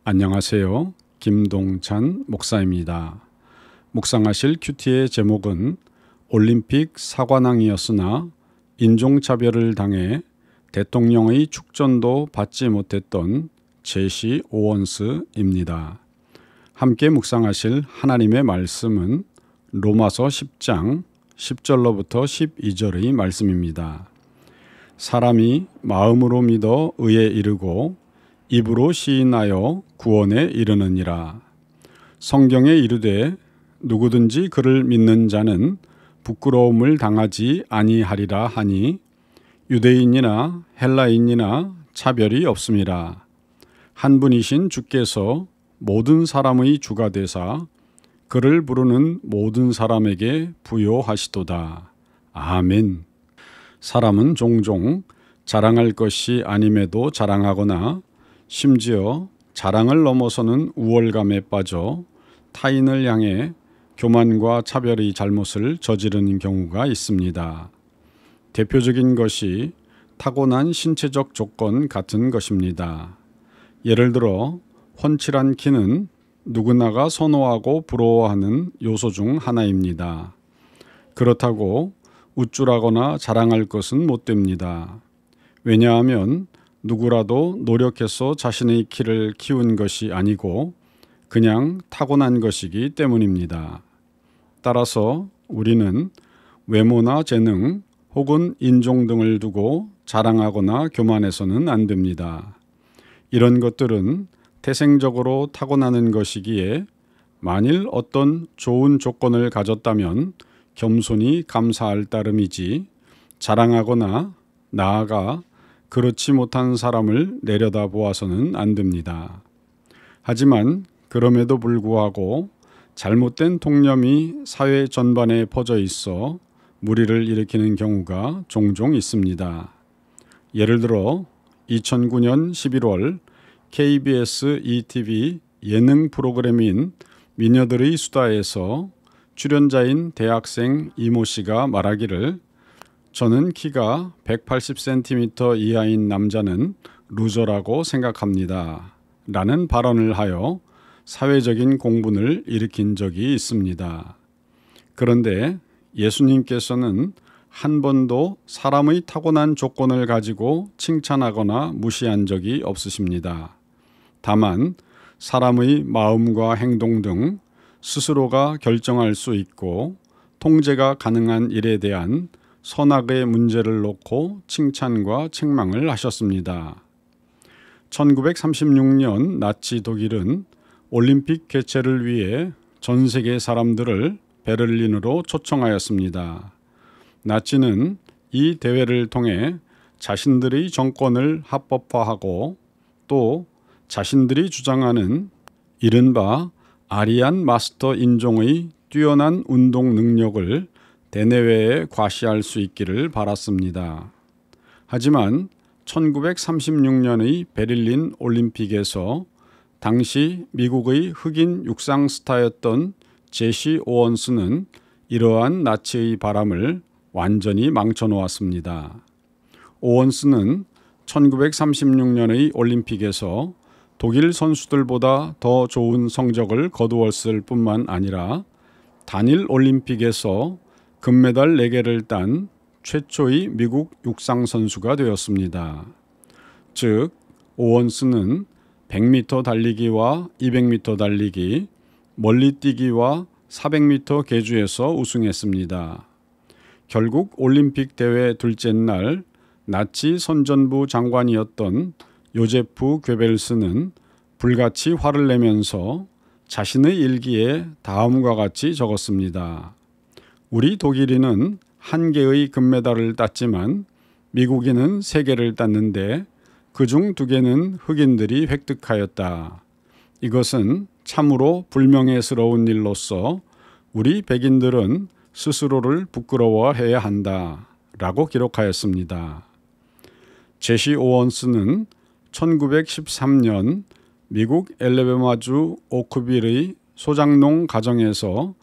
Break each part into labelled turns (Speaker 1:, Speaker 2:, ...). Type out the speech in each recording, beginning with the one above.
Speaker 1: 안녕하세요. 김동찬 목사입니다. 묵상하실 큐티의 제목은 올림픽 사관왕이었으나 인종차별을 당해 대통령의 축전도 받지 못했던 제시 오원스입니다. 함께 묵상하실 하나님의 말씀은 로마서 10장 10절로부터 12절의 말씀입니다. 사람이 마음으로 믿어 의에 이르고 입으로 시인하여 구원에 이르느니라. 성경에 이르되 누구든지 그를 믿는 자는 부끄러움을 당하지 아니하리라 하니 유대인이나 헬라인이나 차별이 없음이라. 한 분이신 주께서 모든 사람의 주가 되사 그를 부르는 모든 사람에게 부요하시도다. 아멘. 사람은 종종 자랑할 것이 아님에도 자랑하거나 심지어 자랑을 넘어서는 우월감에 빠져 타인을 향해 교만과 차별의 잘못을 저지르는 경우가 있습니다. 대표적인 것이 타고난 신체적 조건 같은 것입니다. 예를 들어 훤칠한 키는 누구나가 선호하고 부러워하는 요소 중 하나입니다. 그렇다고 우쭐하거나 자랑할 것은 못 됩니다. 왜냐하면 누구라도 노력해서 자신의 키를 키운 것이 아니고 그냥 타고난 것이기 때문입니다. 따라서 우리는 외모나 재능 혹은 인종 등을 두고 자랑하거나 교만해서는 안 됩니다. 이런 것들은 태생적으로 타고나는 것이기에 만일 어떤 좋은 조건을 가졌다면 겸손히 감사할 따름이지 자랑하거나 나아가 그렇지 못한 사람을 내려다보아서는 안 됩니다. 하지만 그럼에도 불구하고 잘못된 통념이 사회 전반에 퍼져 있어 무리를 일으키는 경우가 종종 있습니다. 예를 들어 2009년 11월 KBS ETV 예능 프로그램인 미녀들의 수다에서 출연자인 대학생 이모 씨가 말하기를 저는 키가 180cm 이하인 남자는 루저라고 생각합니다. 라는 발언을 하여 사회적인 공분을 일으킨 적이 있습니다. 그런데 예수님께서는 한 번도 사람의 타고난 조건을 가지고 칭찬하거나 무시한 적이 없으십니다. 다만 사람의 마음과 행동 등 스스로가 결정할 수 있고 통제가 가능한 일에 대한 선악의 문제를 놓고 칭찬과 책망을 하셨습니다. 1936년 나치 독일은 올림픽 개최를 위해 전 세계 사람들을 베를린으로 초청하였습니다. 나치는 이 대회를 통해 자신들의 정권을 합법화하고 또 자신들이 주장하는 이른바 아리안 마스터 인종의 뛰어난 운동 능력을 대내외에 과시할 수 있기를 바랐습니다. 하지만 1936년의 베를린 올림픽에서 당시 미국의 흑인 육상 스타였던 제시 오원스는 이러한 나치의 바람을 완전히 망쳐놓았습니다. 오원스는 1936년의 올림픽에서 독일 선수들보다 더 좋은 성적을 거두었을 뿐만 아니라 단일 올림픽에서 금메달 4개를 딴 최초의 미국 육상 선수가 되었습니다. 즉, 오원스는 100m 달리기와 200m 달리기, 멀리뛰기와 400m 계주에서 우승했습니다. 결국 올림픽 대회 둘째 날 나치 선전부 장관이었던 요제프 괴벨스는 불같이 화를 내면서 자신의 일기에 다음과 같이 적었습니다. 우리 독일인은 1개의 금메달을 땄지만 미국인은 3개를 땄는데 그중 2개는 흑인들이 획득하였다. 이것은 참으로 불명예스러운 일로서 우리 백인들은 스스로를 부끄러워해야 한다. 라고 기록하였습니다. 제시 오원스는 1913년 미국 엘레베마주 오크빌의 소장농 가정에서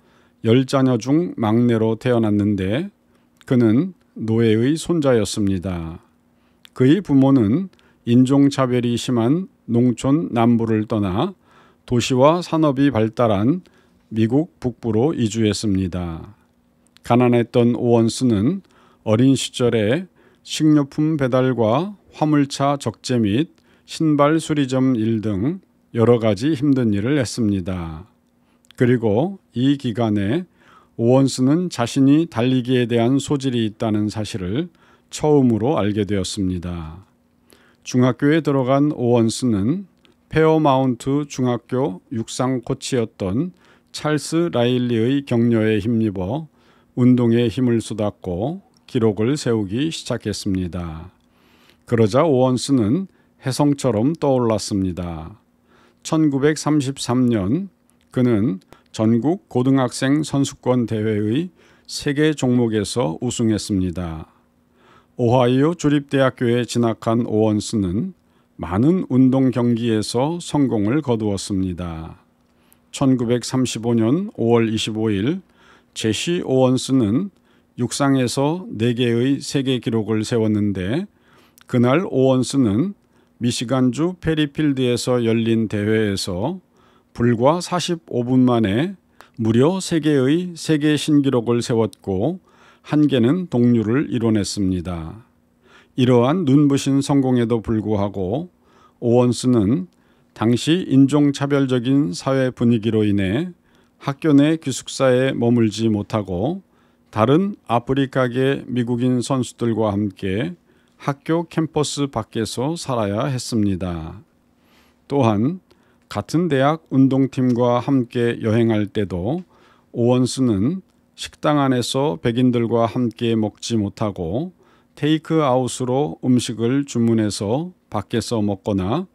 Speaker 1: 10자녀 중 막내로 태어났는데 그는 노예의 손자였습니다. 그의 부모는 인종차별이 심한 농촌 남부를 떠나 도시와 산업이 발달한 미국 북부로 이주했습니다. 가난했던 오원스는 어린 시절에 식료품 배달과 화물차 적재 및 신발 수리점 일 등 여러 가지 힘든 일을 했습니다. 그리고 이 기간에 오원스는 자신이 달리기에 대한 소질이 있다는 사실을 처음으로 알게 되었습니다. 중학교에 들어간 오원스는 페어마운트 중학교 육상 코치였던 찰스 라일리의 격려에 힘입어 운동에 힘을 쏟았고 기록을 세우기 시작했습니다. 그러자 오원스는 혜성처럼 떠올랐습니다. 1933년 그는 전국 고등학생 선수권 대회의 세계 종목에서 우승했습니다. 오하이오 주립대학교에 진학한 오원스는 많은 운동 경기에서 성공을 거두었습니다. 1935년 5월 25일 제시 오원스는 육상에서 4개의 세계 기록을 세웠는데 그날 오원스는 미시간주 페리필드에서 열린 대회에서 불과 45분 만에 무려 3개의 세계 신기록을 세웠고 1개는 동률을 이뤄냈습니다. 이러한 눈부신 성공에도 불구하고 오원스는 당시 인종차별적인 사회 분위기로 인해 학교 내 기숙사에 머물지 못하고 다른 아프리카계 미국인 선수들과 함께 학교 캠퍼스 밖에서 살아야 했습니다. 또한 같은 대학 운동팀과 함께 여행할 때도 오원스는 식당 안에서 백인들과 함께 먹지 못하고 테이크아웃으로 음식을 주문해서 밖에서 먹거나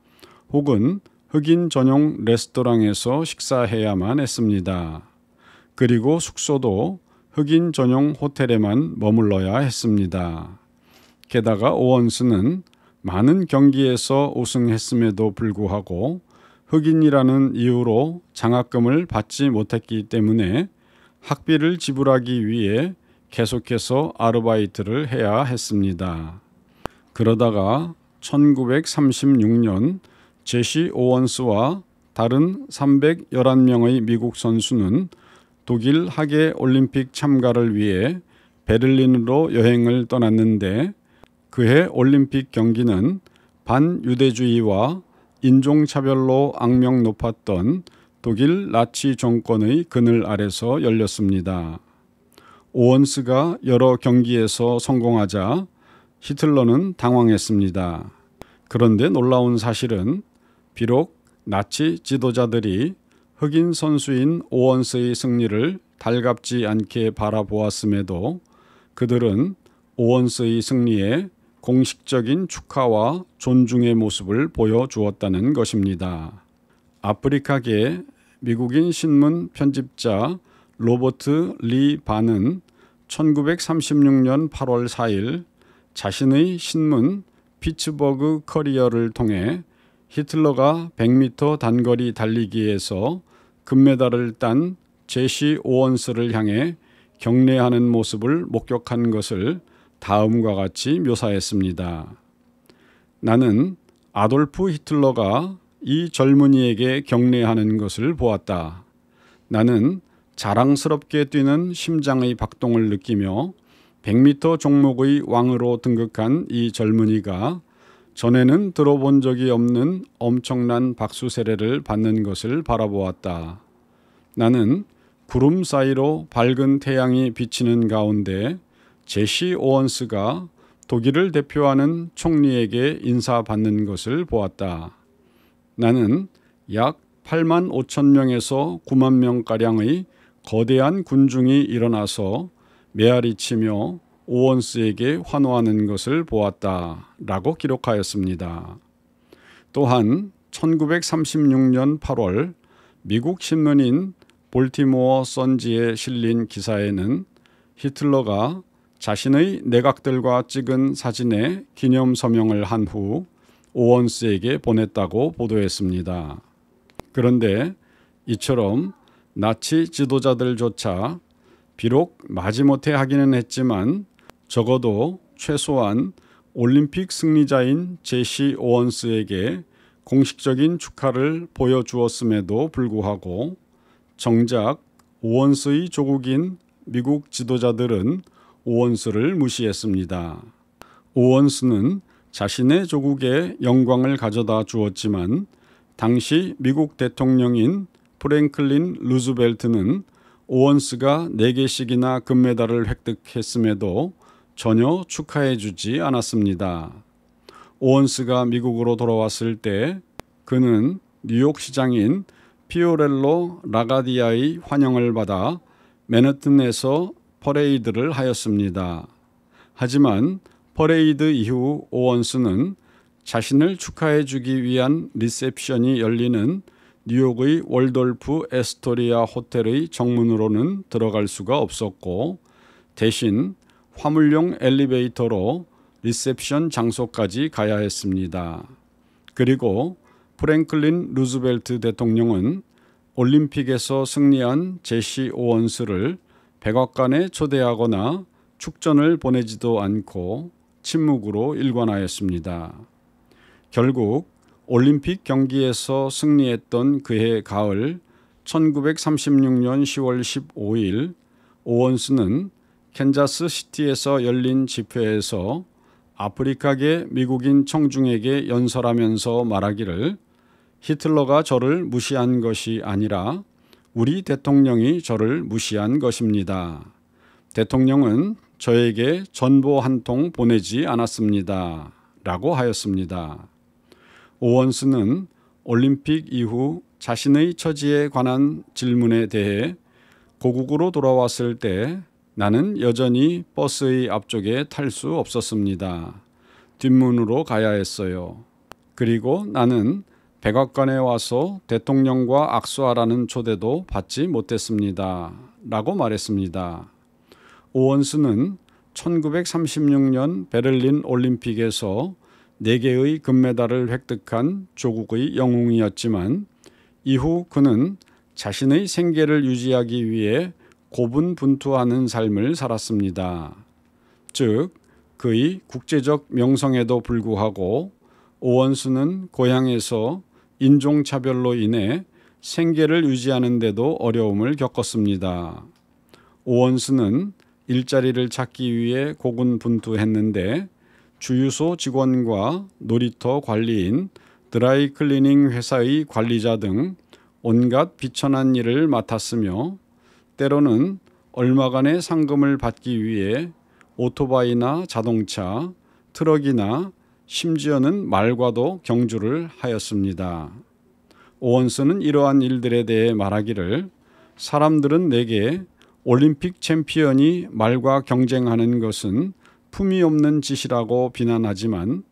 Speaker 1: 혹은 흑인 전용 레스토랑에서 식사해야만 했습니다. 그리고 숙소도 흑인 전용 호텔에만 머물러야 했습니다. 게다가 오원스는 많은 경기에서 우승했음에도 불구하고 흑인이라는 이유로 장학금을 받지 못했기 때문에 학비를 지불하기 위해 계속해서 아르바이트를 해야 했습니다. 그러다가 1936년 제시 오원스와 다른 311명의 미국 선수는 독일 하계 올림픽 참가를 위해 베를린으로 여행을 떠났는데 그해 올림픽 경기는 반유대주의와 인종차별로 악명 높았던 독일 나치 정권의 그늘 아래서 열렸습니다. 오원스가 여러 경기에서 성공하자 히틀러는 당황했습니다. 그런데 놀라운 사실은 비록 나치 지도자들이 흑인 선수인 오원스의 승리를 달갑지 않게 바라보았음에도 그들은 오원스의 승리에 공식적인 축하와 존중의 모습을 보여주었다는 것입니다. 아프리카계 미국인 신문 편집자 로버트 리 반은 1936년 8월 4일 자신의 신문 피츠버그 커리어를 통해 히틀러가 100m 단거리 달리기에서 금메달을 딴 제시 오원스를 향해 경례하는 모습을 목격한 것을 다음과 같이 묘사했습니다. 나는 아돌프 히틀러가 이 젊은이에게 경례하는 것을 보았다. 나는 자랑스럽게 뛰는 심장의 박동을 느끼며 100m 종목의 왕으로 등극한 이 젊은이가 전에는 들어본 적이 없는 엄청난 박수 세례를 받는 것을 바라보았다. 나는 구름 사이로 밝은 태양이 비치는 가운데 제시 오원스가 독일을 대표하는 총리에게 인사받는 것을 보았다. 나는 약 8만 5천 명에서 9만 명가량의 거대한 군중이 일어나서 메아리치며 오원스에게 환호하는 것을 보았다 라고 기록하였습니다. 또한 1936년 8월 미국 신문인 볼티모어 선지에 실린 기사에는 히틀러가 자신의 내각들과 찍은 사진에 기념 서명을 한 후 오원스에게 보냈다고 보도했습니다. 그런데 이처럼 나치 지도자들조차 비록 마지못해 하기는 했지만 적어도 최소한 올림픽 승리자인 제시 오원스에게 공식적인 축하를 보여주었음에도 불구하고 정작 오원스의 조국인 미국 지도자들은 오원스를 무시했습니다. 오원스는 자신의 조국에 영광을 가져다 주었지만 당시 미국 대통령인 프랭클린 루즈벨트는 오원스가 4개씩이나 금메달을 획득했음에도 전혀 축하해 주지 않았습니다. 오원스가 미국으로 돌아왔을 때 그는 뉴욕 시장인 피오렐로 라가디아의 환영을 받아 맨해튼에서 퍼레이드를 하였습니다. 하지만 퍼레이드 이후 오원스는 자신을 축하해 주기 위한 리셉션이 열리는 뉴욕의 월돌프 에스토리아 호텔의 정문으로는 들어갈 수가 없었고 대신 화물용 엘리베이터로 리셉션 장소까지 가야 했습니다. 그리고 프랭클린 루즈벨트 대통령은 올림픽에서 승리한 제시 오원스를 백악관에 초대하거나 축전을 보내지도 않고 침묵으로 일관하였습니다. 결국 올림픽 경기에서 승리했던 그해 가을 1936년 10월 15일 오원스는 캔자스 시티에서 열린 집회에서 아프리카계 미국인 청중에게 연설하면서 말하기를 히틀러가 저를 무시한 것이 아니라 우리 대통령이 저를 무시한 것입니다. 대통령은 저에게 전보 한 통 보내지 않았습니다. 라고 하였습니다. 오원스는 올림픽 이후 자신의 처지에 관한 질문에 대해 고국으로 돌아왔을 때 나는 여전히 버스의 앞쪽에 탈 수 없었습니다. 뒷문으로 가야 했어요. 그리고 나는 백악관에 와서 대통령과 악수하라는 초대도 받지 못했습니다. 라고 말했습니다. 오원스는 1936년 베를린 올림픽에서 4개의 금메달을 획득한 조국의 영웅이었지만 이후 그는 자신의 생계를 유지하기 위해 고분분투하는 삶을 살았습니다. 즉, 그의 국제적 명성에도 불구하고 오원스는 고향에서 인종차별로 인해 생계를 유지하는 데도 어려움을 겪었습니다. 오원스는 일자리를 찾기 위해 고군분투했는데 주유소 직원과 놀이터 관리인, 드라이클리닝 회사의 관리자 등 온갖 비천한 일을 맡았으며 때로는 얼마간의 상금을 받기 위해 오토바이나 자동차, 트럭이나 심지어는 말과도 경주를 하였습니다. 오원스는 이러한 일들에 대해 말하기를 사람들은 내게 올림픽 챔피언이 말과 경쟁하는 것은 품이 없는 짓이라고 비난하지만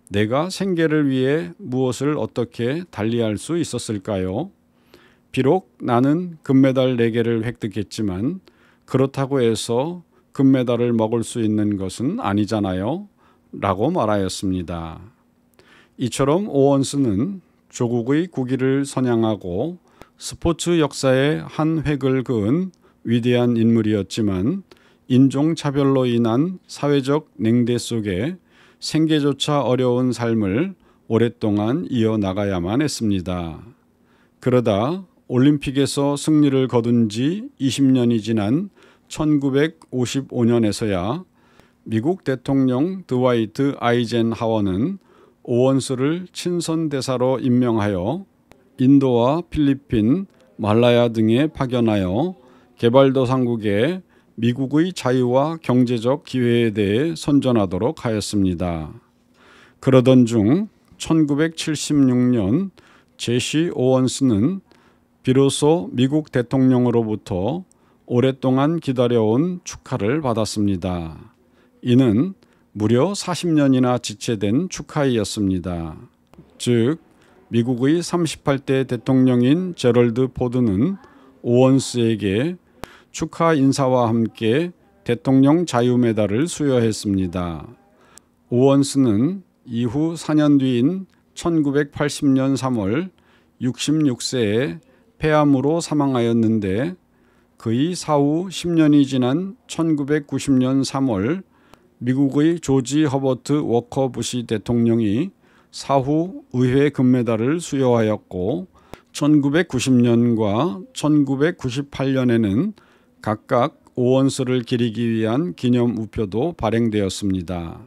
Speaker 1: 내가 생계를 위해 무엇을 어떻게 달리할 수 있었을까요? 비록 나는 금메달 4개를 획득했지만 그렇다고 해서 금메달을 먹을 수 있는 것은 아니잖아요. 라고 말하였습니다. 이처럼 오원스는 조국의 국위를 선양하고 스포츠 역사의 한 획을 그은 위대한 인물이었지만 인종차별로 인한 사회적 냉대 속에 생계조차 어려운 삶을 오랫동안 이어나가야만 했습니다. 그러다 올림픽에서 승리를 거둔 지 20년이 지난 1955년에서야 미국 대통령 드와이트 아이젠하워는 오원스를 친선대사로 임명하여 인도와 필리핀, 말라야 등에 파견하여 개발도상국에 미국의 자유와 경제적 기회에 대해 선전하도록 하였습니다. 그러던 중 1976년 제시 오원스는 비로소 미국 대통령으로부터 오랫동안 기다려온 축하를 받았습니다. 이는 무려 40년이나 지체된 축하이었습니다. 즉, 미국의 38대 대통령인 제럴드 포드는 오원스에게 축하 인사와 함께 대통령 자유메달을 수여했습니다. 오원스는 이후 4년 뒤인 1980년 3월 66세에 폐암으로 사망하였는데 그의 사후 10년이 지난 1990년 3월 미국의 조지 허버트 워커 부시 대통령이 사후 의회 금메달을 수여하였고 1990년과 1998년에는 각각 오원스를 기리기 위한 기념 우표도 발행되었습니다.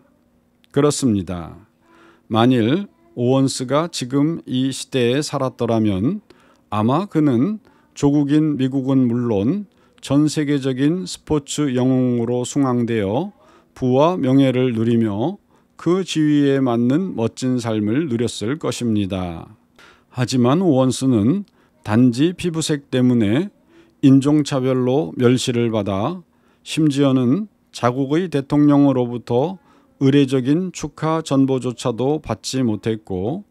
Speaker 1: 그렇습니다. 만일 오원스가 지금 이 시대에 살았더라면 아마 그는 조국인 미국은 물론 전 세계적인 스포츠 영웅으로 숭앙되어 부와 명예를 누리며 그 지위에 맞는 멋진 삶을 누렸을 것입니다. 하지만 오원스는 단지 피부색 때문에 인종차별로 멸시를 받아 심지어는 자국의 대통령으로부터 의례적인 축하 전보조차도 받지 못했고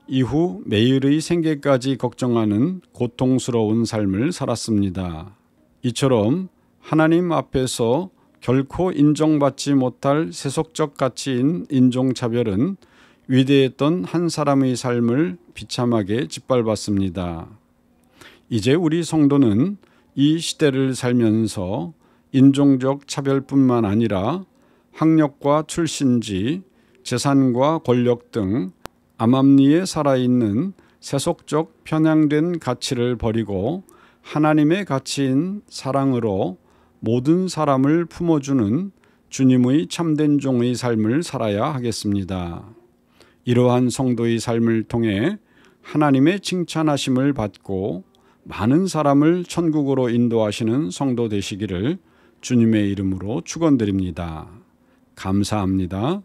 Speaker 1: 이후 매일의 생계까지 걱정하는 고통스러운 삶을 살았습니다. 이처럼 하나님 앞에서 결코 인정받지 못할 세속적 가치인 인종차별은 위대했던 한 사람의 삶을 비참하게 짓밟았습니다. 이제 우리 성도는 이 시대를 살면서 인종적 차별뿐만 아니라 학력과 출신지, 재산과 권력 등 암암리에 살아있는 세속적 편향된 가치를 버리고 하나님의 가치인 사랑으로 모든 사람을 품어주는 주님의 참된 종의 삶을 살아야 하겠습니다. 이러한 성도의 삶을 통해 하나님의 칭찬하심을 받고 많은 사람을 천국으로 인도하시는 성도 되시기를 주님의 이름으로 축원드립니다. 감사합니다.